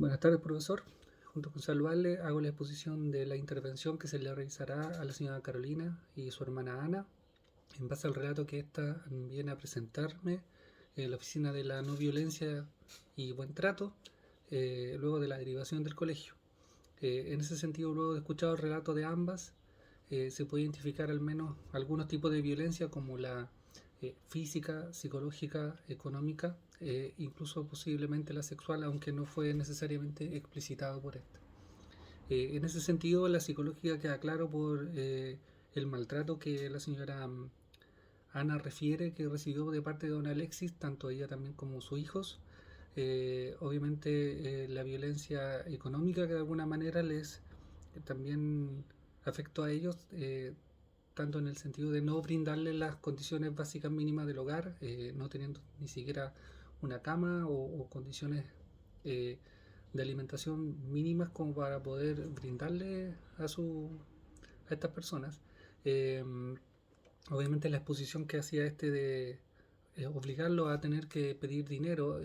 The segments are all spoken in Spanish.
Buenas tardes, profesor. Junto con saludarle, hago la exposición de la intervención que se le realizará a la señora Carolina y su hermana Ana, en base al relato que ésta viene a presentarme en la Oficina de la No Violencia y Buen Trato, luego de la derivación del colegio. En ese sentido, luego de escuchar el relato de ambas, se puede identificar al menos algunos tipos de violencia como la física, psicológica, económica, incluso posiblemente la sexual, aunque no fue necesariamente explicitado por esta. En ese sentido, la psicológica queda claro por el maltrato que la señora Ana refiere que recibió de parte de don Alexis, tanto ella también como sus hijos. Obviamente la violencia económica que de alguna manera les también afectó a ellos, tanto en el sentido de no brindarles las condiciones básicas mínimas del hogar, no teniendo ni siquiera una cama o condiciones eh, de alimentación mínimas como para poder brindarle a estas personas. Eh, Obviamente la exposición que hacía este de obligarlo a tener que pedir dinero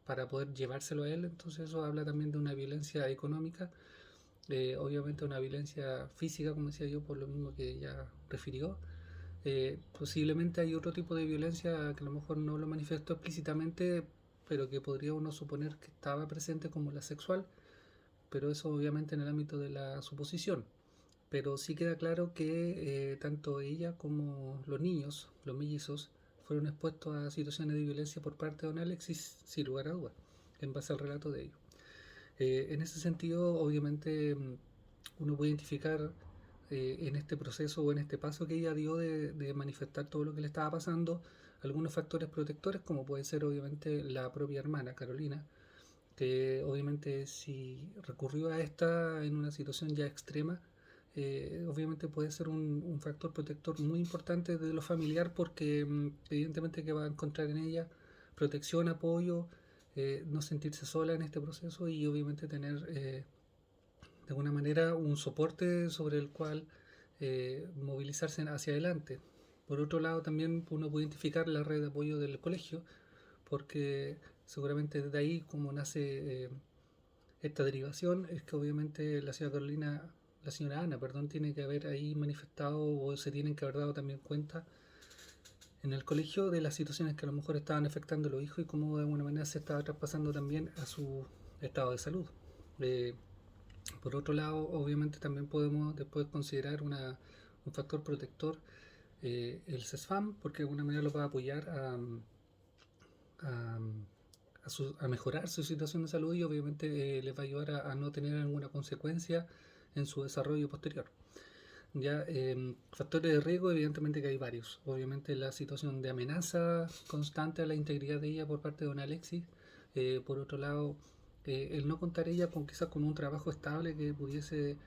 para poder llevárselo a él, entonces eso habla también de una violencia económica, obviamente una violencia física, como decía yo, por lo mismo que ella refirió. Posiblemente hay otro tipo de violencia que a lo mejor no lo manifestó explícitamente, pero que podría uno suponer que estaba presente, como la sexual, pero eso obviamente en el ámbito de la suposición. Pero sí queda claro que tanto ella como los niños, los mellizos, fueron expuestos a situaciones de violencia por parte de don Alexis, sin lugar a dudas, en base al relato de ellos. En ese sentido, obviamente, uno puede identificar en este proceso o en este paso que ella dio de manifestar todo lo que le estaba pasando, algunos factores protectores, como puede ser obviamente la propia hermana, Carolina, que obviamente si recurrió a esta en una situación ya extrema, obviamente puede ser un factor protector muy importante de lo familiar, porque evidentemente que va a encontrar en ella protección, apoyo, no sentirse sola en este proceso y obviamente tener de alguna manera un soporte sobre el cual movilizarse hacia adelante. Por otro lado, también uno puede identificar la red de apoyo del colegio, porque seguramente desde ahí como nace esta derivación, es que obviamente la señora Carolina, la señora Ana, perdón, tiene que haber ahí manifestado o se tienen que haber dado también cuenta en el colegio de las situaciones que a lo mejor estaban afectando a los hijos y cómo de alguna manera se estaba traspasando también a su estado de salud. Eh, por otro lado, obviamente también podemos después considerar un factor protector, el CESFAM, porque de alguna manera lo va a apoyar a, a mejorar su situación de salud y obviamente les va a ayudar a no tener alguna consecuencia en su desarrollo posterior. Ya, factores de riesgo, evidentemente que hay varios. Obviamente la situación de amenaza constante a la integridad de ella por parte de don Alexis. Por otro lado, el no contar ella con quizás con un trabajo estable que pudiese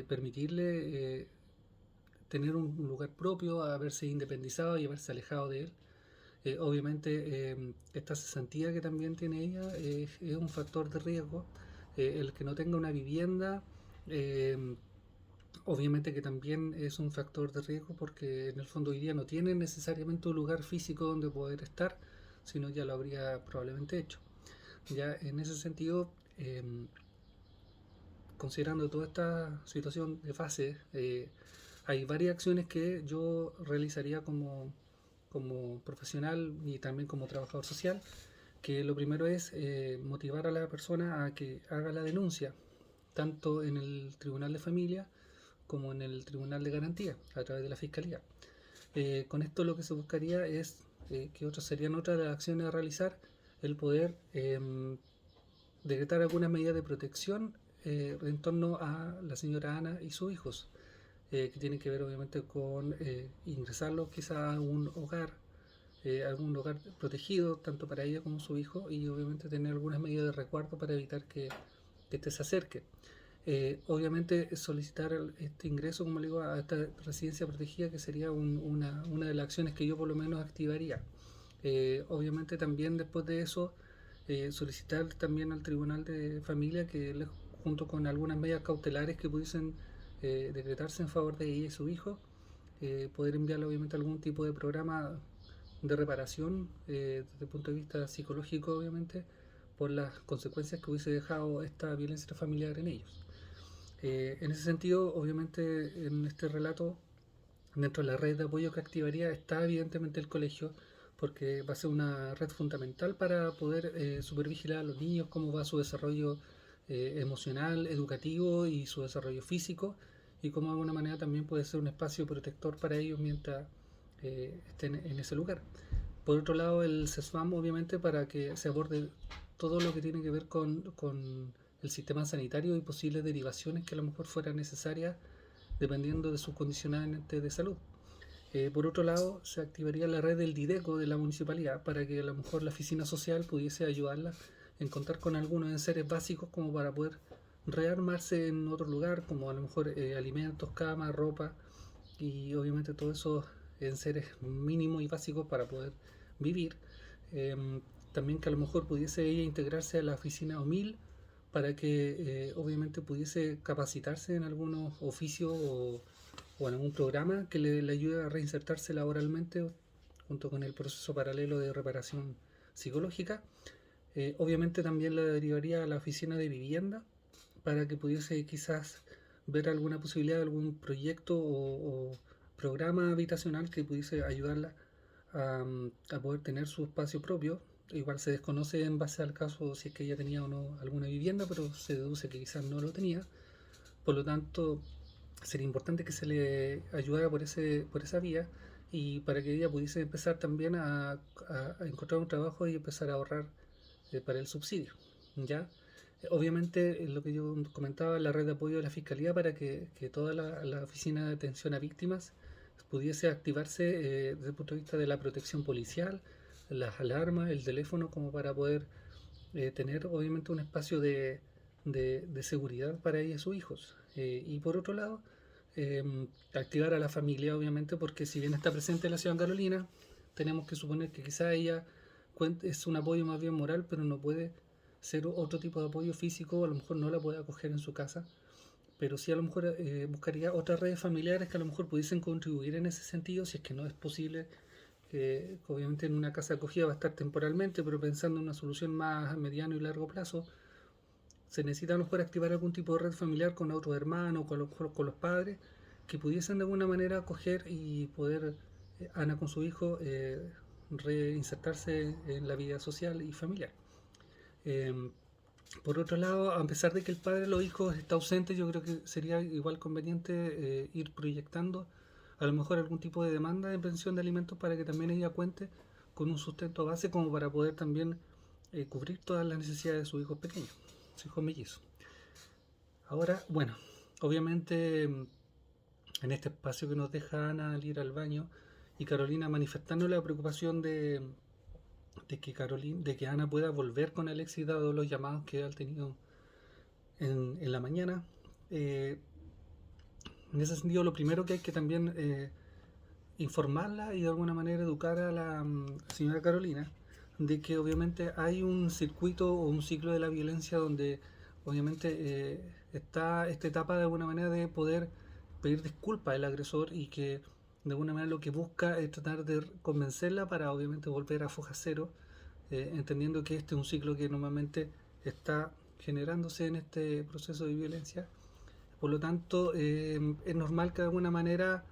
permitirle tener un lugar propio, haberse independizado y haberse alejado de él. Obviamente esta cesantía que también tiene ella es un factor de riesgo. El que no tenga una vivienda, eh, obviamente que también es un factor de riesgo, porque en el fondo hoy día no tiene necesariamente un lugar físico donde poder estar, sino ya lo habría probablemente hecho. Ya en ese sentido, considerando toda esta situación de fase, hay varias acciones que yo realizaría como profesional y también como trabajador social, que lo primero es motivar a la persona a que haga la denuncia, tanto en el Tribunal de Familia como en el Tribunal de Garantía, a través de la Fiscalía. Con esto lo que se buscaría es, que otras serían otras de las acciones a realizar, el poder decretar algunas medidas de protección en torno a la señora Ana y sus hijos, que tienen que ver obviamente con ingresarlos quizá a un hogar, algún hogar protegido tanto para ella como su hijo, y obviamente tener algunas medidas de resguardo para evitar que éste se acerque. Obviamente solicitar este ingreso, como le digo, a esta residencia protegida, que sería una de las acciones que yo por lo menos activaría. Obviamente también después de eso, solicitar también al Tribunal de Familia que junto con algunas medidas cautelares que pudiesen decretarse en favor de ella y su hijo, poder enviarle obviamente algún tipo de programa de reparación desde el punto de vista psicológico, obviamente, por las consecuencias que hubiese dejado esta violencia familiar en ellos. En ese sentido, obviamente, en este relato, dentro de la red de apoyo que activaría está evidentemente el colegio, porque va a ser una red fundamental para poder supervigilar a los niños, cómo va su desarrollo emocional, educativo y su desarrollo físico, y cómo de alguna manera también puede ser un espacio protector para ellos mientras estén en ese lugar. Por otro lado, el CESFAM, obviamente, para que se aborde todo lo que tiene que ver con el sistema sanitario y posibles derivaciones que a lo mejor fueran necesarias dependiendo de sus condicionantes de salud. Por otro lado, se activaría la red del Dideco de la municipalidad para que a lo mejor la oficina social pudiese ayudarla en contar con algunos enseres básicos como para poder rearmarse en otro lugar, como a lo mejor alimentos, cama, ropa y obviamente todos esos enseres mínimos y básicos para poder vivir. Eh, También que a lo mejor pudiese ella integrarse a la oficina OMIL para que obviamente pudiese capacitarse en algunos oficios o en algún programa que le ayude a reinsertarse laboralmente junto con el proceso paralelo de reparación psicológica. Obviamente también la derivaría a la oficina de vivienda para que pudiese quizás ver alguna posibilidad de algún proyecto o programa habitacional que pudiese ayudarla a poder tener su espacio propio. Igual se desconoce en base al caso si es que ella tenía o no alguna vivienda, pero se deduce que quizás no lo tenía. Por lo tanto, sería importante que se le ayudara por esa vía y para que ella pudiese empezar también a encontrar un trabajo y empezar a ahorrar para el subsidio. ¿Ya? Obviamente, lo que yo comentaba, la red de apoyo de la Fiscalía para que toda la oficina de atención a víctimas pudiese activarse desde el punto de vista de la protección policial, las alarmas, el teléfono, como para poder tener obviamente un espacio de seguridad para ella y sus hijos. Y por otro lado, eh, activar a la familia, obviamente, porque si bien está presente en la ciudad de Carolina, tenemos que suponer que quizá ella es un apoyo más bien moral, pero no puede ser otro tipo de apoyo físico, a lo mejor no la puede acoger en su casa, pero sí a lo mejor buscaría otras redes familiares que a lo mejor pudiesen contribuir en ese sentido, si es que no es posible, que obviamente en una casa acogida va a estar temporalmente, pero pensando en una solución más a mediano y largo plazo, se necesita a lo mejor activar algún tipo de red familiar con otros hermanos, con los padres, que pudiesen de alguna manera acoger y poder, Ana con su hijo, reinsertarse en la vida social y familiar. Eh, por otro lado, a pesar de que el padre de los hijos está ausente, yo creo que sería igual conveniente ir proyectando a lo mejor algún tipo de demanda de pensión de alimentos para que también ella cuente con un sustento base como para poder también cubrir todas las necesidades de sus hijos pequeños, sus hijos mellizos. Ahora, bueno, obviamente en este espacio que nos deja Ana al ir al baño y Carolina manifestando la preocupación de que Ana pueda volver con el éxito dado los llamados que ha tenido en la mañana. Eh, en ese sentido, lo primero que hay que también informarla y de alguna manera educar a la señora Carolina de que obviamente hay un circuito o un ciclo de la violencia donde obviamente está esta etapa de alguna manera de poder pedir disculpas al agresor y que de alguna manera lo que busca es tratar de convencerla para obviamente volver a foja cero, entendiendo que este es un ciclo que normalmente está generándose en este proceso de violencia. Por lo tanto, es normal que de alguna manera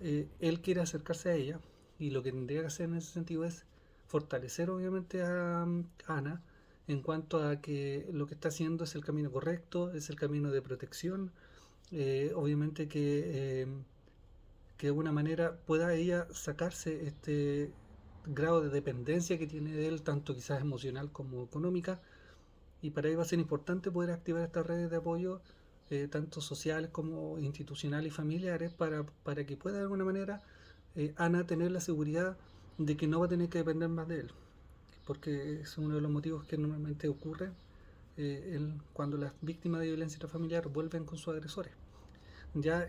él quiere acercarse a ella y lo que tendría que hacer en ese sentido es fortalecer obviamente a Ana en cuanto a que lo que está haciendo es el camino correcto, es el camino de protección, obviamente que de alguna manera pueda ella sacarse este grado de dependencia que tiene de él, tanto quizás emocional como económica, y para ello va a ser importante poder activar estas redes de apoyo, tanto sociales como institucionales y familiares, para que pueda de alguna manera Ana tener la seguridad de que no va a tener que depender más de él, porque es uno de los motivos que normalmente ocurre cuando las víctimas de violencia intrafamiliar vuelven con sus agresores. Ya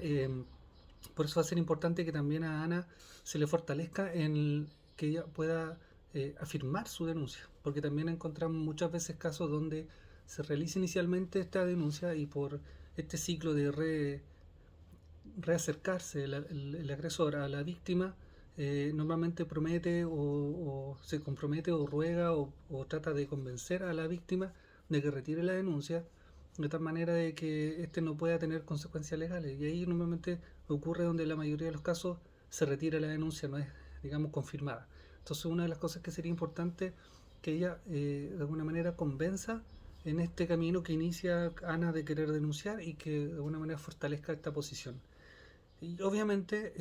por eso va a ser importante que también a Ana se le fortalezca en que ella pueda afirmar su denuncia, porque también encontramos muchas veces casos donde se realiza inicialmente esta denuncia y por este ciclo de reacercarse el agresor a la víctima, normalmente promete o se compromete o ruega o trata de convencer a la víctima de que retire la denuncia de tal manera de que este no pueda tener consecuencias legales. Y ahí normalmente ocurre donde en la mayoría de los casos se retira la denuncia, no es, digamos, confirmada. Entonces una de las cosas que sería importante que ella de alguna manera convenza en este camino que inicia Ana de querer denunciar y que de alguna manera fortalezca esta posición. Y obviamente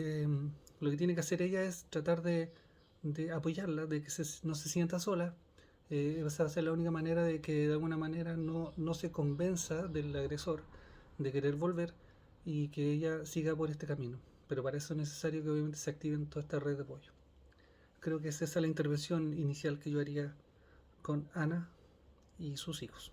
lo que tiene que hacer ella es tratar de apoyarla, de que no se sienta sola. Esa va a ser la única manera de que de alguna manera no se convenza del agresor de querer volver y que ella siga por este camino. Pero para eso es necesario que obviamente se activen toda esta red de apoyo. Creo que es esa la intervención inicial que yo haría con Ana y sus hijos.